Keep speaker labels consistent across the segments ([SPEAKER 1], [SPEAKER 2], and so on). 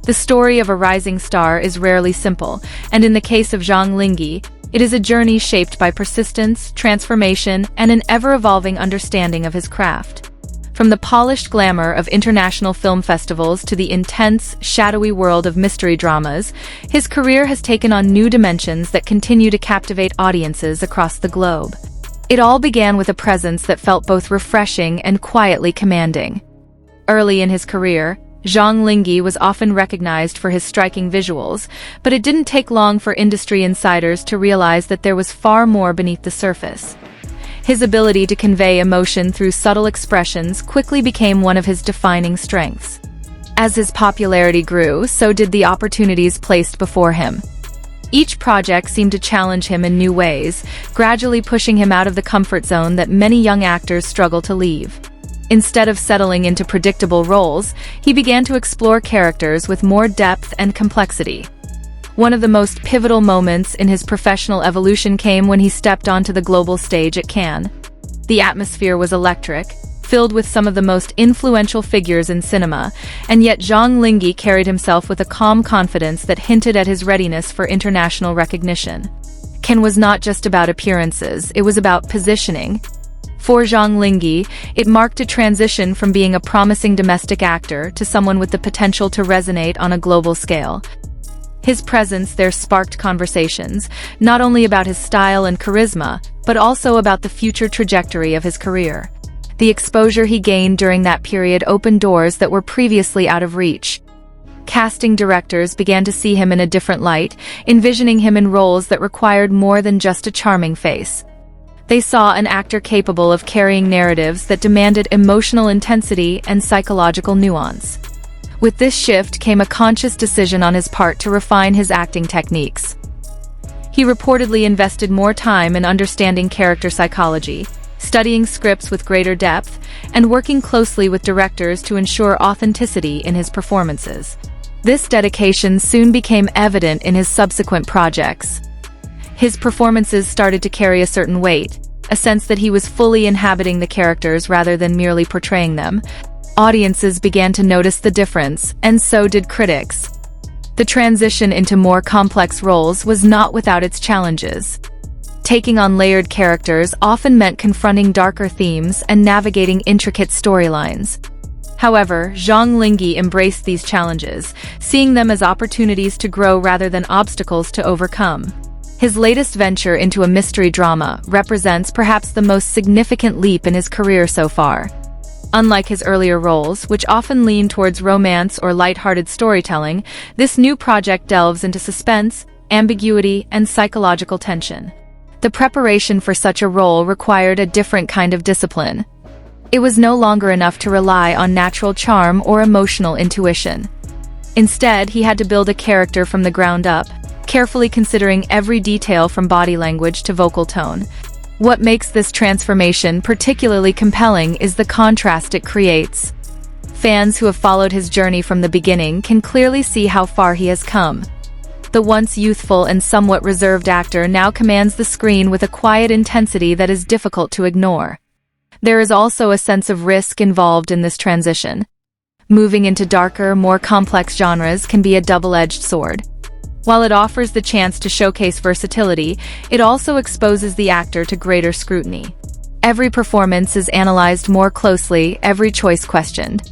[SPEAKER 1] The story of a rising star is rarely simple, and in the case of Zhang Linghe, it is a journey shaped by persistence, transformation, and an ever-evolving understanding of his craft. From the polished glamour of international film festivals to the intense, shadowy world of mystery dramas, his career has taken on new dimensions that continue to captivate audiences across the globe. It all began with a presence that felt both refreshing and quietly commanding. Early in his career, Zhang Linghe was often recognized for his striking visuals, but it didn't take long for industry insiders to realize that there was far more beneath the surface. His ability to convey emotion through subtle expressions quickly became one of his defining strengths. As his popularity grew, so did the opportunities placed before him. Each project seemed to challenge him in new ways, gradually pushing him out of the comfort zone that many young actors struggle to leave. Instead of settling into predictable roles, he began to explore characters with more depth and complexity. One of the most pivotal moments in his professional evolution came when he stepped onto the global stage at Cannes. The atmosphere was electric, filled with some of the most influential figures in cinema, and yet Zhang Linghe carried himself with a calm confidence that hinted at his readiness for international recognition. Cannes was not just about appearances, it was about positioning. For Zhang Linghe, it marked a transition from being a promising domestic actor to someone with the potential to resonate on a global scale. His presence there sparked conversations, not only about his style and charisma, but also about the future trajectory of his career. The exposure he gained during that period opened doors that were previously out of reach. Casting directors began to see him in a different light, envisioning him in roles that required more than just a charming face. They saw an actor capable of carrying narratives that demanded emotional intensity and psychological nuance. With this shift came a conscious decision on his part to refine his acting techniques. He reportedly invested more time in understanding character psychology, studying scripts with greater depth, and working closely with directors to ensure authenticity in his performances. This dedication soon became evident in his subsequent projects. His performances started to carry a certain weight, a sense that he was fully inhabiting the characters rather than merely portraying them. Audiences began to notice the difference, and so did critics. The transition into more complex roles was not without its challenges. Taking on layered characters often meant confronting darker themes and navigating intricate storylines. However, Zhang Linghe embraced these challenges, seeing them as opportunities to grow rather than obstacles to overcome. His latest venture into a mystery drama represents perhaps the most significant leap in his career so far. Unlike his earlier roles, which often lean towards romance or lighthearted storytelling, this new project delves into suspense, ambiguity, and psychological tension. The preparation for such a role required a different kind of discipline. It was no longer enough to rely on natural charm or emotional intuition. Instead, he had to build a character from the ground up, carefully considering every detail from body language to vocal tone. What makes this transformation particularly compelling is the contrast it creates. Fans who have followed his journey from the beginning can clearly see how far he has come. The once youthful and somewhat reserved actor now commands the screen with a quiet intensity that is difficult to ignore. There is also a sense of risk involved in this transition. Moving into darker, more complex genres can be a double-edged sword. While it offers the chance to showcase versatility, it also exposes the actor to greater scrutiny. Every performance is analyzed more closely, every choice questioned.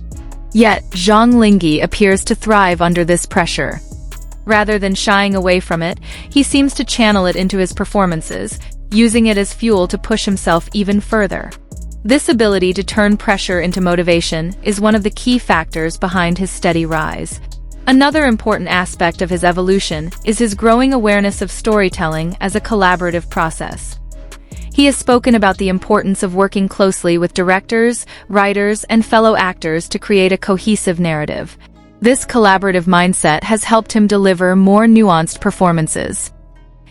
[SPEAKER 1] Yet, Zhang Linghe appears to thrive under this pressure. Rather than shying away from it, he seems to channel it into his performances, using it as fuel to push himself even further. This ability to turn pressure into motivation is one of the key factors behind his steady rise. Another important aspect of his evolution is his growing awareness of storytelling as a collaborative process. He has spoken about the importance of working closely with directors, writers, and fellow actors to create a cohesive narrative. This collaborative mindset has helped him deliver more nuanced performances.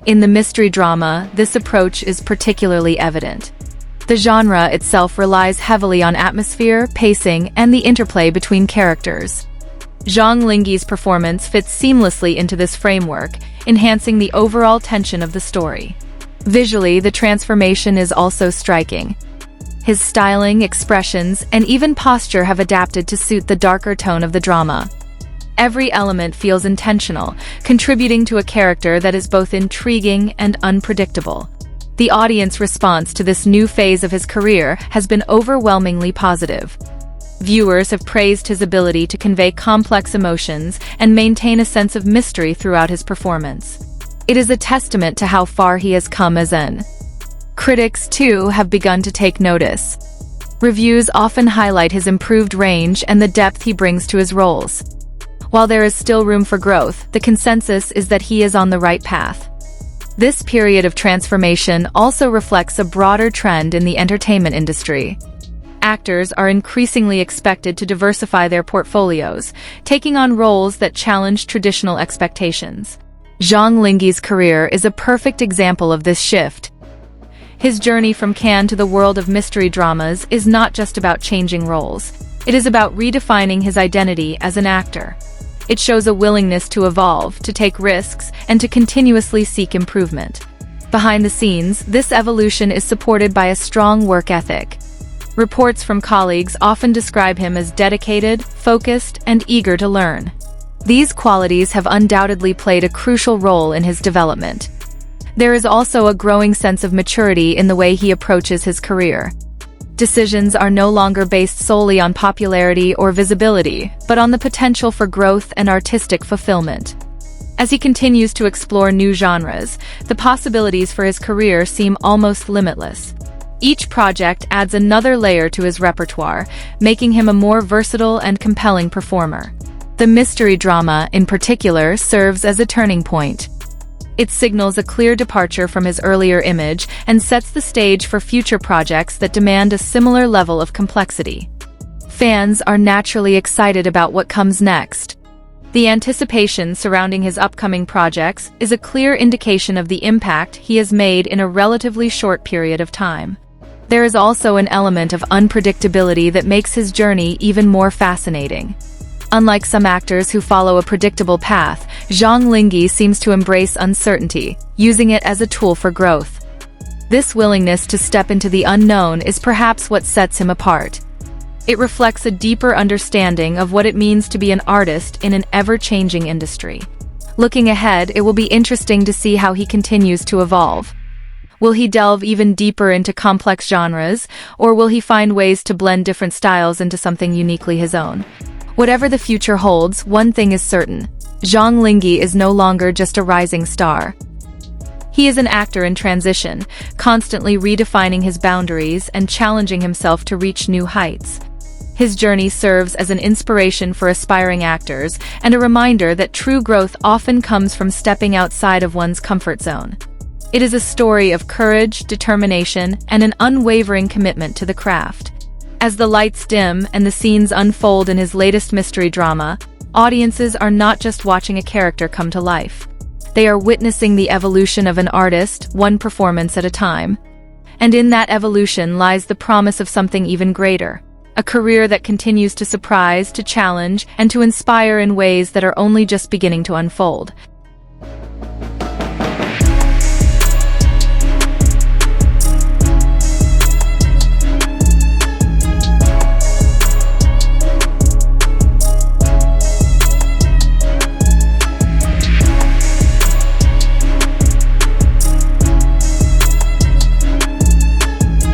[SPEAKER 1] In the mystery drama, this approach is particularly evident. The genre itself relies heavily on atmosphere, pacing, and the interplay between characters. Zhang Linghe's performance fits seamlessly into this framework, enhancing the overall tension of the story. Visually, the transformation is also striking. His styling, expressions, and even posture have adapted to suit the darker tone of the drama. Every element feels intentional, contributing to a character that is both intriguing and unpredictable. The audience response to this new phase of his career has been overwhelmingly positive. Viewers have praised his ability to convey complex emotions and maintain a sense of mystery throughout his performance. It is a testament to how far he has come as an. Critics, too, have begun to take notice. Reviews often highlight his improved range and the depth he brings to his roles. While there is still room for growth, the consensus is that he is on the right path. This period of transformation also reflects a broader trend in the entertainment industry. Actors are increasingly expected to diversify their portfolios, taking on roles that challenge traditional expectations. Zhang Linghe's career is a perfect example of this shift. His journey from Cannes to the world of mystery dramas is not just about changing roles. It is about redefining his identity as an actor. It shows a willingness to evolve, to take risks, and to continuously seek improvement. Behind the scenes, this evolution is supported by a strong work ethic. Reports from colleagues often describe him as dedicated, focused, and eager to learn. These qualities have undoubtedly played a crucial role in his development. There is also a growing sense of maturity in the way he approaches his career. Decisions are no longer based solely on popularity or visibility, but on the potential for growth and artistic fulfillment. As he continues to explore new genres, the possibilities for his career seem almost limitless. Each project adds another layer to his repertoire, making him a more versatile and compelling performer. The mystery drama, in particular, serves as a turning point. It signals a clear departure from his earlier image and sets the stage for future projects that demand a similar level of complexity. Fans are naturally excited about what comes next. The anticipation surrounding his upcoming projects is a clear indication of the impact he has made in a relatively short period of time. There is also an element of unpredictability that makes his journey even more fascinating. Unlike some actors who follow a predictable path, Zhang Linghe seems to embrace uncertainty, using it as a tool for growth. This willingness to step into the unknown is perhaps what sets him apart. It reflects a deeper understanding of what it means to be an artist in an ever-changing industry. Looking ahead, it will be interesting to see how he continues to evolve. Will he delve even deeper into complex genres, or will he find ways to blend different styles into something uniquely his own? Whatever the future holds, one thing is certain. Zhang Linghe is no longer just a rising star. He is an actor in transition, constantly redefining his boundaries and challenging himself to reach new heights. His journey serves as an inspiration for aspiring actors and a reminder that true growth often comes from stepping outside of one's comfort zone. It is a story of courage, determination, and an unwavering commitment to the craft. As the lights dim and the scenes unfold in his latest mystery drama, audiences are not just watching a character come to life. They are witnessing the evolution of an artist, one performance at a time. And in that evolution lies the promise of something even greater. A career that continues to surprise, to challenge, and to inspire in ways that are only just beginning to unfold.